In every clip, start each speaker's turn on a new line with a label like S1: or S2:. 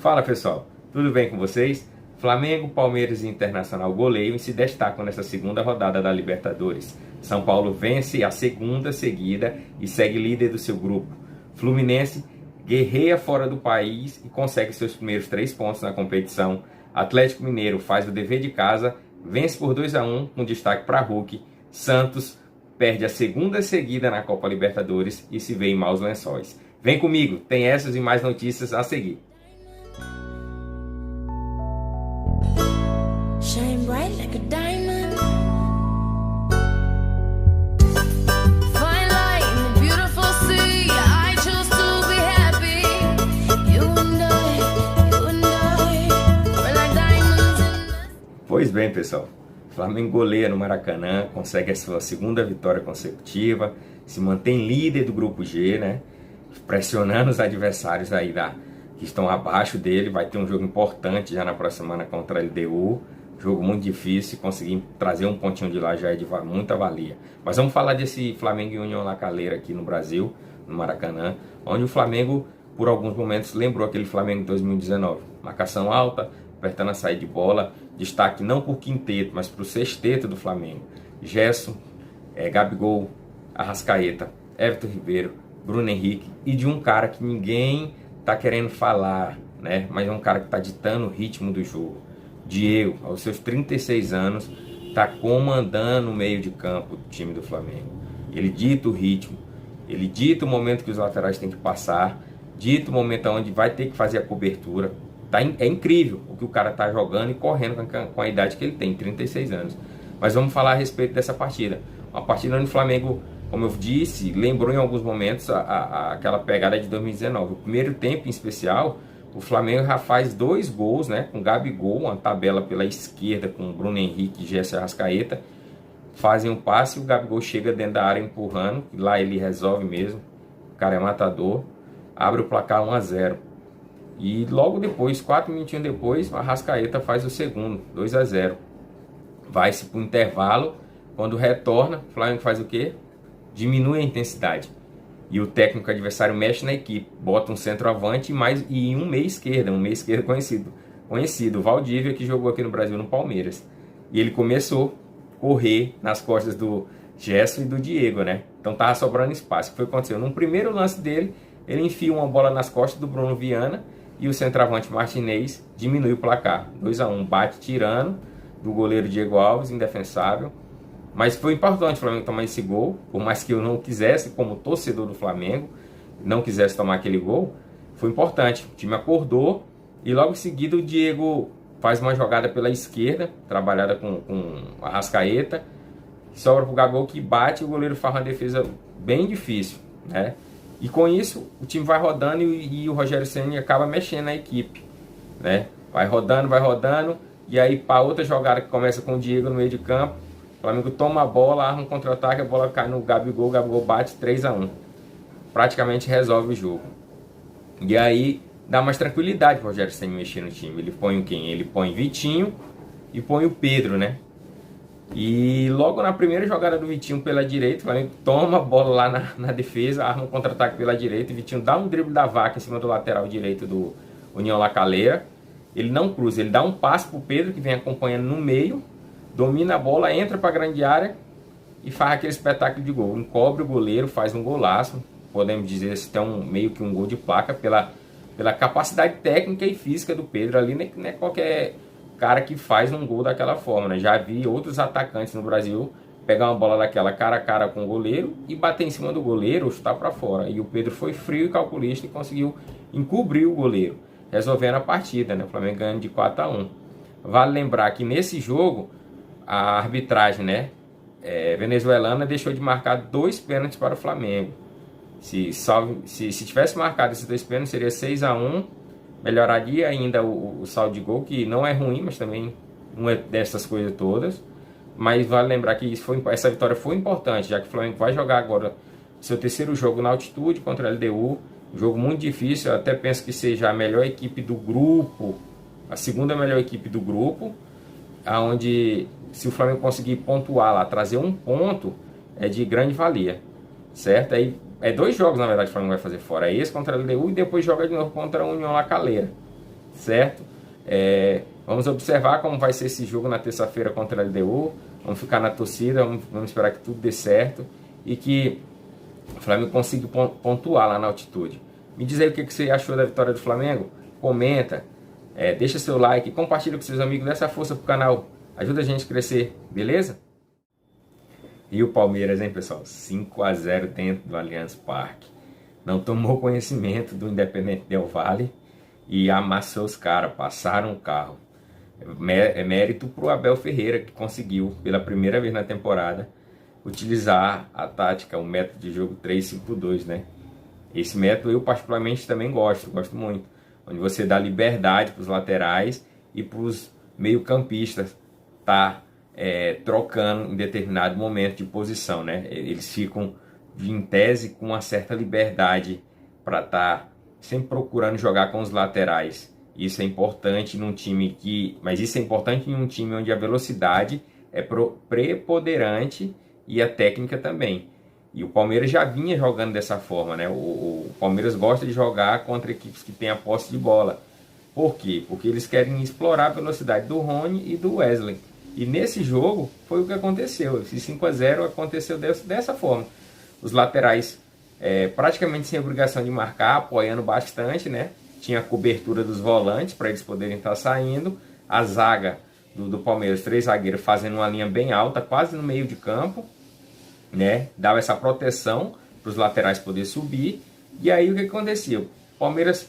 S1: Fala pessoal, tudo bem com vocês? Flamengo, Palmeiras e Internacional goleiam e se destacam nessa segunda rodada da Libertadores. São Paulo vence a segunda seguida e segue líder do seu grupo. Fluminense guerreia fora do país e consegue seus primeiros 3 pontos na competição. Atlético Mineiro faz o dever de casa, vence por 2-1 com destaque para Hulk. Santos perde a segunda seguida na Copa Libertadores e se vê em maus lençóis. Vem comigo, tem essas e mais notícias a seguir.
S2: Shine bright like a diamond. Fine light in the beautiful sea. I choose to be happy. You and I, we're like diamonds in the...
S1: Pois bem, pessoal. Flamengo goleia no Maracanã, consegue a sua segunda vitória consecutiva, se mantém líder do grupo G, né? Pressionando os adversários aí que estão abaixo dele. Vai ter um jogo importante já na próxima semana contra a LDU. Jogo muito difícil, conseguir trazer um pontinho de lá já é de muita valia. Mas vamos falar desse Flamengo e União La Calera aqui no Brasil, no Maracanã, onde o Flamengo, por alguns momentos, lembrou aquele Flamengo de 2019. Marcação alta, apertando a saída de bola, destaque não por quinteto, mas para o sexteto do Flamengo. Gerson, Gabigol, Arrascaeta, Everton Ribeiro, Bruno Henrique e de um cara que ninguém está querendo falar, né? Mas é um cara que está ditando o ritmo do jogo. Diego, aos seus 36 anos, está comandando o meio de campo do time do Flamengo. Ele dita o ritmo, ele dita o momento que os laterais têm que passar, dita o momento onde vai ter que fazer a cobertura. É incrível o que o cara está jogando e correndo com a idade que ele tem, 36 anos. Mas vamos falar a respeito dessa partida. Uma partida onde o Flamengo, como eu disse, lembrou em alguns momentos aquela pegada de 2019. O primeiro tempo em especial, o Flamengo já faz 2 gols, né, com Gabigol, uma tabela pela esquerda com Bruno Henrique, Gerson e Arrascaeta. Fazem um passe e o Gabigol chega dentro da área empurrando. E lá ele resolve mesmo. O cara é matador. Abre o placar 1-0. E logo depois, 4 minutinhos depois, o Arrascaeta faz o segundo, 2-0. Vai-se para o intervalo. Quando retorna, o Flamengo faz o quê? Diminui a intensidade. E o técnico adversário mexe na equipe. Bota um centroavante e um meia esquerda conhecido. O Valdívia, que jogou aqui no Brasil no Palmeiras. E ele começou a correr nas costas do Gerson e do Diego, né? Então tava sobrando espaço. O que foi que aconteceu? No primeiro lance dele, ele enfia uma bola nas costas do Bruno Viana e o centroavante Martinez diminui o placar. 2-1, bate tirando do goleiro Diego Alves, indefensável. Mas foi importante o Flamengo tomar esse gol, por mais que eu não quisesse, como torcedor do Flamengo, não quisesse tomar aquele gol, foi importante. O time acordou e logo em seguida o Diego faz uma jogada pela esquerda, trabalhada com a Arrascaeta, sobra para o Gabigol que bate e o goleiro faz uma defesa bem difícil, né? E com isso o time vai rodando e o Rogério Ceni acaba mexendo na equipe, né? Vai rodando e aí para outra jogada que começa com o Diego no meio de campo, o Flamengo toma a bola, arma um contra-ataque, a bola cai no Gabigol, o Gabigol bate 3-1. Praticamente resolve o jogo. E aí dá mais tranquilidade para o Rogério Ceni mexer no time. Ele põe quem? Ele põe Vitinho e põe o Pedro, né? E logo na primeira jogada do Vitinho pela direita, o Flamengo toma a bola lá na defesa, arma um contra-ataque pela direita, e Vitinho dá um drible da vaca em cima do lateral direito do União La Calera. Ele não cruza, ele dá um passe para o Pedro, que vem acompanhando no meio, domina a bola, entra para a grande área e faz aquele espetáculo de gol. Encobre o goleiro, faz um golaço. Podemos dizer que é meio que um gol de placa pela capacidade técnica e física do Pedro ali, não é qualquer cara que faz um gol daquela forma, né? Já vi outros atacantes no Brasil pegar uma bola daquela cara a cara com o goleiro e bater em cima do goleiro ou chutar para fora. E o Pedro foi frio e calculista e conseguiu encobrir o goleiro, resolvendo a partida, né? O Flamengo ganhando de 4-1. Vale lembrar que nesse jogo a arbitragem, né, venezuelana deixou de marcar 2 pênaltis para o Flamengo. Se tivesse marcado esses 2 pênaltis, seria 6-1. Melhoraria ainda o saldo de gol, que não é ruim, mas também não é dessas coisas todas. Mas vale lembrar que essa vitória foi importante, já que o Flamengo vai jogar agora seu terceiro jogo na altitude contra a LDU. Um jogo muito difícil, eu até penso que seja a melhor equipe do grupo, a segunda melhor equipe do grupo, onde se o Flamengo conseguir pontuar lá, trazer um ponto, é de grande valia, certo? Aí É 2 jogos, na verdade, que o Flamengo vai fazer fora. É esse contra a LDU e depois joga de novo contra a União La Calera. certo? Vamos observar como vai ser esse jogo na terça-feira contra a LDU. Vamos ficar na torcida, vamos esperar que tudo dê certo e que o Flamengo consiga pontuar lá na altitude. Me diz aí o que você achou da vitória do Flamengo. Comenta, deixa seu like, compartilha com seus amigos, dá essa força pro canal. Ajuda a gente a crescer, beleza? E o Palmeiras, hein, pessoal? 5-0 dentro do Allianz Parque. Não tomou conhecimento do Independente Del Valle e amassou os caras, passaram o carro. É mérito pro Abel Ferreira, que conseguiu, pela primeira vez na temporada, utilizar a tática, o método de jogo 3-5-2, né? Esse método eu particularmente também gosto muito. Onde você dá liberdade para os laterais e para os meio-campistas trocando em determinado momento de posição, né? Eles ficam, em tese, com uma certa liberdade para estar sempre procurando jogar com os laterais. Isso é importante num time mas isso é importante em um time onde a velocidade é preponderante e a técnica também. E o Palmeiras já vinha jogando dessa forma, né? O Palmeiras gosta de jogar contra equipes que têm a posse de bola. Por quê? Porque eles querem explorar a velocidade do Rony e do Wesley. E nesse jogo foi o que aconteceu. Esse 5-0 aconteceu dessa forma. Os laterais praticamente sem obrigação de marcar, apoiando bastante, né? Tinha a cobertura dos volantes para eles poderem estar saindo. A zaga do Palmeiras, 3 zagueiros fazendo uma linha bem alta, quase no meio de campo, né? Dava essa proteção para os laterais poderem subir. E aí o que acontecia? O Palmeiras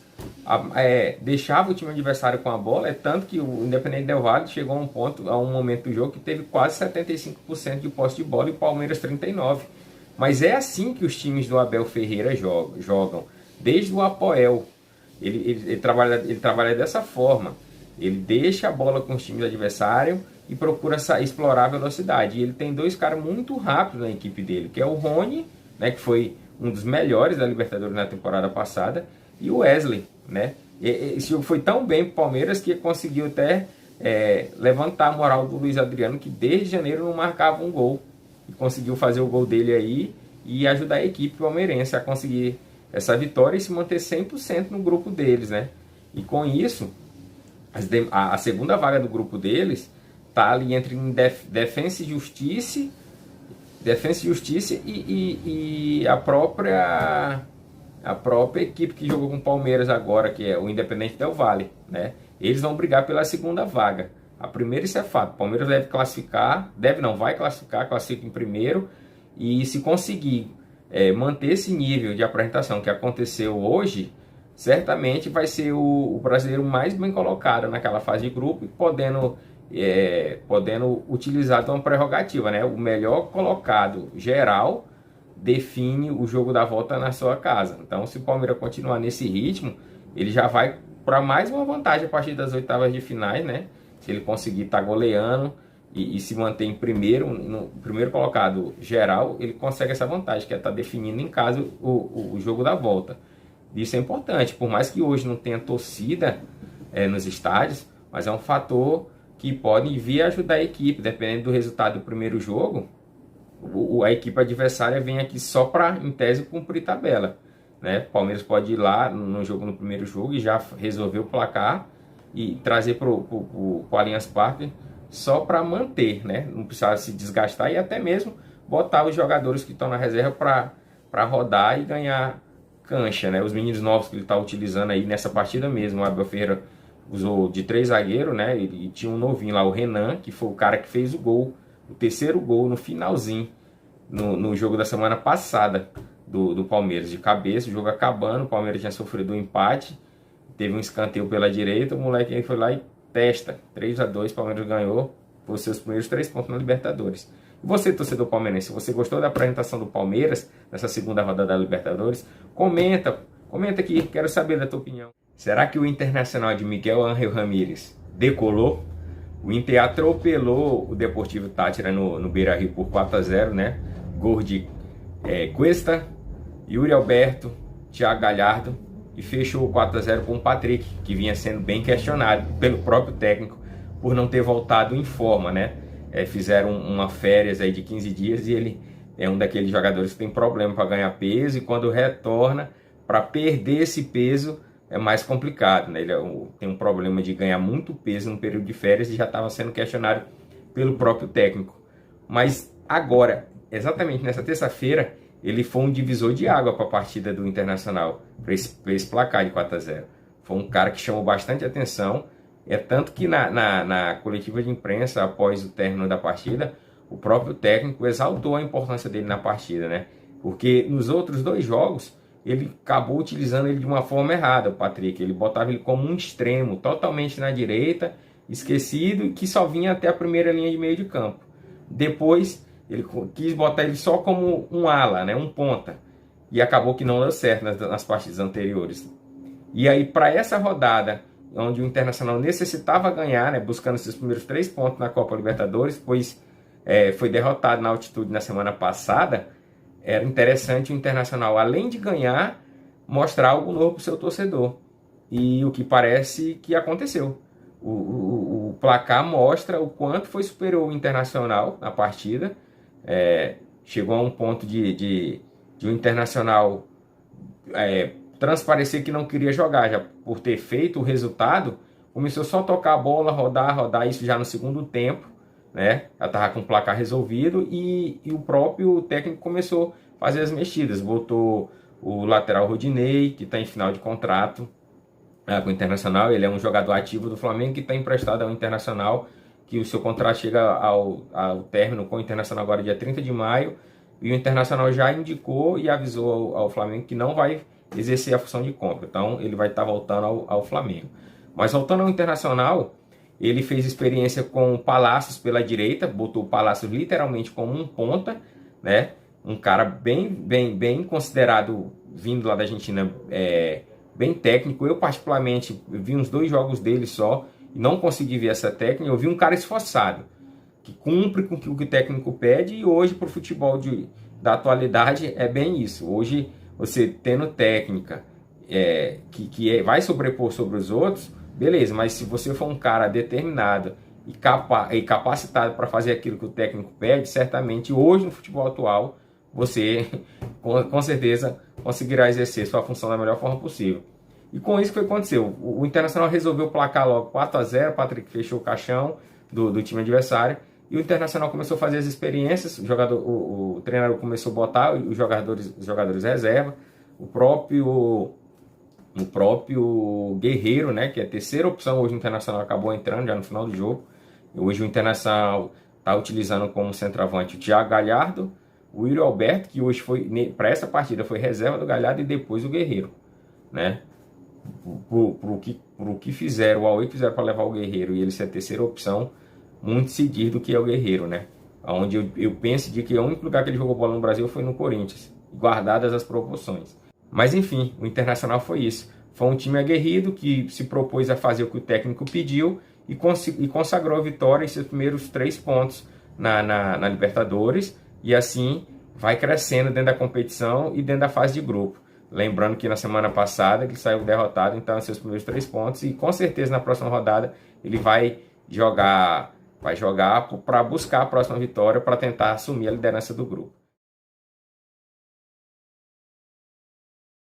S1: deixava o time adversário com a bola, tanto que o Independente Del Valle chegou a um momento do jogo que teve quase 75% de posse de bola e o Palmeiras 39%. Mas é assim que os times do Abel Ferreira jogam. Desde o Apoel, ele trabalha dessa forma. Ele deixa a bola com os times adversários e procura explorar a velocidade. E ele tem 2 caras muito rápidos na equipe dele, que é o Rony, né, que foi um dos melhores da Libertadores na temporada passada, e o Wesley, né? Esse jogo foi tão bem para o Palmeiras que conseguiu até levantar a moral do Luiz Adriano, que desde janeiro não marcava um gol. E conseguiu fazer o gol dele aí e ajudar a equipe palmeirense a conseguir essa vitória e se manter 100% no grupo deles, né? E com isso, a segunda vaga do grupo deles tá ali entre Defensa e Justiça e a própria equipe que jogou com o Palmeiras agora, que é o Independente Del Valle, né? Eles vão brigar pela segunda vaga. A primeira, isso é fato. O Palmeiras vai classificar, classifica em primeiro. E se conseguir manter esse nível de apresentação que aconteceu hoje, certamente vai ser o brasileiro mais bem colocado naquela fase de grupo e podendo utilizar de uma prerrogativa, né? O melhor colocado geral define o jogo da volta na sua casa. Então, se o Palmeiras continuar nesse ritmo, ele já vai para mais uma vantagem a partir das oitavas de finais, né? Se ele conseguir estar goleando e se manter em no primeiro colocado geral, ele consegue essa vantagem, que é estar definindo em casa o jogo da volta. Isso é importante, por mais que hoje não tenha torcida nos estádios, mas é um fator que pode vir ajudar a equipe, dependendo do resultado do primeiro jogo. A equipe adversária vem aqui só para, em tese, cumprir tabela, né? O Palmeiras pode ir lá no primeiro jogo e já resolver o placar e trazer para o Allianz Parque só para manter, né? Não precisar se desgastar e até mesmo botar os jogadores que estão na reserva para rodar e ganhar cancha, né? Os meninos novos que ele está utilizando aí nessa partida mesmo. O Abel Ferreira usou de 3 zagueiros, né? E tinha um novinho lá, o Renan, que foi o cara que fez o gol, o terceiro gol no finalzinho, no jogo da semana passada do Palmeiras, de cabeça, o jogo acabando, o Palmeiras tinha sofrido um empate, teve um escanteio pela direita, o moleque aí foi lá e testa, 3-2, o Palmeiras ganhou por seus primeiros 3 pontos na Libertadores. E você, torcedor palmeirense, se você gostou da apresentação do Palmeiras nessa segunda rodada da Libertadores, comenta aqui, quero saber da tua opinião. Será que o Internacional de Miguel Ángel Ramírez decolou? O Inter atropelou o Deportivo Táchira no Beira-Rio por 4-0, né? Gol de Cuesta, Yuri Alberto, Thiago Galhardo, e fechou o 4-0 com o Patrick, que vinha sendo bem questionado pelo próprio técnico por não ter voltado em forma, né? Fizeram uma férias aí de 15 dias e ele é um daqueles jogadores que tem problema para ganhar peso, e quando retorna, para perder esse peso, é mais complicado, né? Ele tem um problema de ganhar muito peso no período de férias e já estava sendo questionado pelo próprio técnico. Mas agora, exatamente nessa terça-feira, ele foi um divisor de água para a partida do Internacional, para esse placar de 4-0. Foi um cara que chamou bastante atenção, tanto que na coletiva de imprensa, após o término da partida, o próprio técnico exaltou a importância dele na partida, né? Porque nos outros 2 jogos, ele acabou utilizando ele de uma forma errada, o Patrick. Ele botava ele como um extremo, totalmente na direita, esquecido, e que só vinha até a primeira linha de meio de campo. Depois, ele quis botar ele só como um ala, né, um ponta. E acabou que não deu certo nas partidas anteriores. E aí, para essa rodada, onde o Internacional necessitava ganhar, né, buscando seus primeiros 3 pontos na Copa Libertadores, pois foi derrotado na altitude na semana passada, era interessante o Internacional, além de ganhar, mostrar algo novo para o seu torcedor. E o que parece que aconteceu. O placar mostra o quanto foi superior o Internacional na partida. Chegou a um ponto de o Internacional transparecer que não queria jogar, já por ter feito o resultado, começou só a tocar a bola, rodar, isso já no segundo tempo, né? Já estava com o placar resolvido e o próprio técnico começou a fazer as mexidas, botou o lateral Rodinei, que está em final de contrato com o Internacional. Ele é um jogador ativo do Flamengo que está emprestado ao Internacional, que o seu contrato chega ao término com o Internacional agora dia 30 de maio, e o Internacional já indicou e avisou ao Flamengo que não vai exercer a função de compra, então ele vai estar voltando ao Flamengo. Mas voltando ao Internacional, ele fez experiência com o Palacios pela direita, botou o Palacios literalmente como um ponta, né? Um cara bem considerado, vindo lá da Argentina, bem técnico. Eu particularmente vi uns 2 jogos dele só e não consegui ver essa técnica. Eu vi um cara esforçado, que cumpre com o que o técnico pede, e hoje para o futebol da atualidade é bem isso. Hoje, você tendo técnica que vai sobrepor sobre os outros, beleza, mas se você for um cara determinado e capacitado para fazer aquilo que o técnico pede, certamente hoje no futebol atual você com certeza conseguirá exercer sua função da melhor forma possível. E com isso que aconteceu, o Internacional resolveu placar logo 4-0, Patrick fechou o caixão do time adversário, e o Internacional começou a fazer as experiências. O treinador começou a botar os jogadores reserva, o próprio Guerreiro, né, que é a terceira opção hoje. O Internacional acabou entrando já no final do jogo. Hoje o Internacional está utilizando como centroavante o Thiago Galhardo, o Yuri Alberto, que hoje para essa partida foi reserva do Galhardo, e depois o Guerreiro, né? Pro que fizeram, o Huawei fizeram para levar o Guerreiro e ele ser a terceira opção, muito se diz do que é o Guerreiro, né? Onde eu penso de que o único lugar que ele jogou bola no Brasil foi no Corinthians, guardadas as proporções. Mas enfim, o Internacional foi isso. Foi um time aguerrido que se propôs a fazer o que o técnico pediu e consagrou a vitória em seus primeiros 3 pontos na Libertadores, e assim vai crescendo dentro da competição e dentro da fase de grupo. Lembrando que na semana passada ele saiu derrotado, então seus primeiros 3 pontos, e com certeza na próxima rodada ele vai jogar para buscar a próxima vitória, para tentar assumir a liderança do grupo.